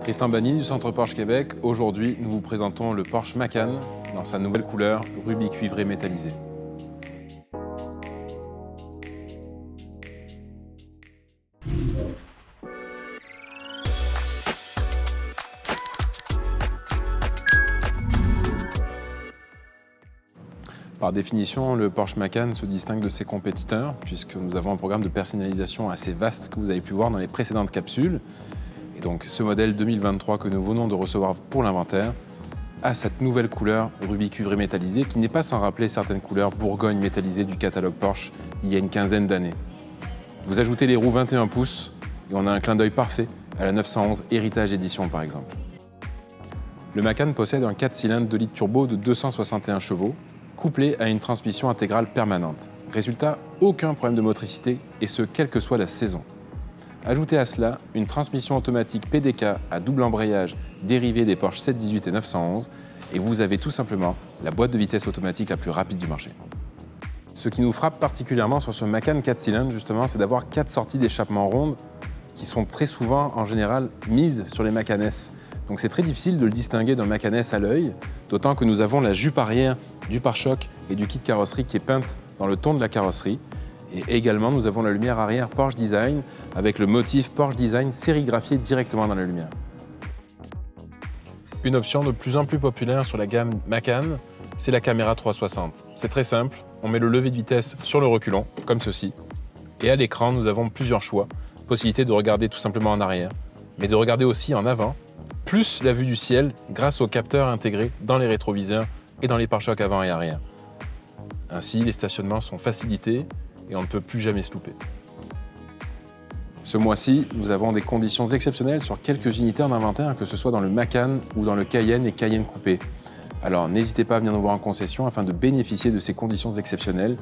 Tristan Bagny du Centre Porsche Québec. Aujourd'hui, nous vous présentons le Porsche Macan dans sa nouvelle couleur rubis cuivré métallisé. Par définition, le Porsche Macan se distingue de ses compétiteurs puisque nous avons un programme de personnalisation assez vaste que vous avez pu voir dans les précédentes capsules. Et donc ce modèle 2023 que nous venons de recevoir pour l'inventaire a cette nouvelle couleur rubis cuivré métallisé qui n'est pas sans rappeler certaines couleurs Bourgogne métallisées du catalogue Porsche d'il y a une quinzaine d'années. Vous ajoutez les roues 21 pouces et on a un clin d'œil parfait à la 911 Héritage Edition par exemple. Le Macan possède un 4 cylindres 2 litres turbo de 261 chevaux couplé à une transmission intégrale permanente. Résultat, aucun problème de motricité et ce, quelle que soit la saison. Ajoutez à cela une transmission automatique PDK à double embrayage dérivée des Porsche 718 et 911 et vous avez tout simplement la boîte de vitesse automatique la plus rapide du marché. Ce qui nous frappe particulièrement sur ce Macan 4 cylindres, justement, c'est d'avoir 4 sorties d'échappement rondes qui sont très souvent, en général, mises sur les Macan S. Donc c'est très difficile de le distinguer d'un Macan S à l'œil, d'autant que nous avons la jupe arrière du pare-choc et du kit carrosserie qui est peinte dans le ton de la carrosserie. Et également, nous avons la lumière arrière Porsche Design avec le motif Porsche Design sérigraphié directement dans la lumière. Une option de plus en plus populaire sur la gamme Macan, c'est la caméra 360. C'est très simple, on met le levier de vitesse sur le reculon, comme ceci. Et à l'écran, nous avons plusieurs choix. Possibilité de regarder tout simplement en arrière, mais de regarder aussi en avant, plus la vue du ciel grâce aux capteurs intégrés dans les rétroviseurs et dans les pare-chocs avant et arrière. Ainsi, les stationnements sont facilités et on ne peut plus jamais se louper. Ce mois-ci, nous avons des conditions exceptionnelles sur quelques unités en inventaire, que ce soit dans le Macan ou dans le Cayenne et Cayenne Coupé. Alors n'hésitez pas à venir nous voir en concession afin de bénéficier de ces conditions exceptionnelles,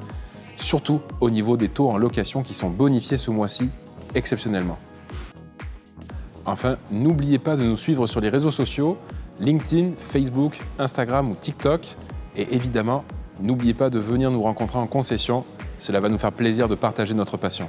surtout au niveau des taux en location qui sont bonifiés ce mois-ci exceptionnellement. Enfin, n'oubliez pas de nous suivre sur les réseaux sociaux, LinkedIn, Facebook, Instagram ou TikTok. Et évidemment, n'oubliez pas de venir nous rencontrer en concession. Cela va nous faire plaisir de partager notre passion.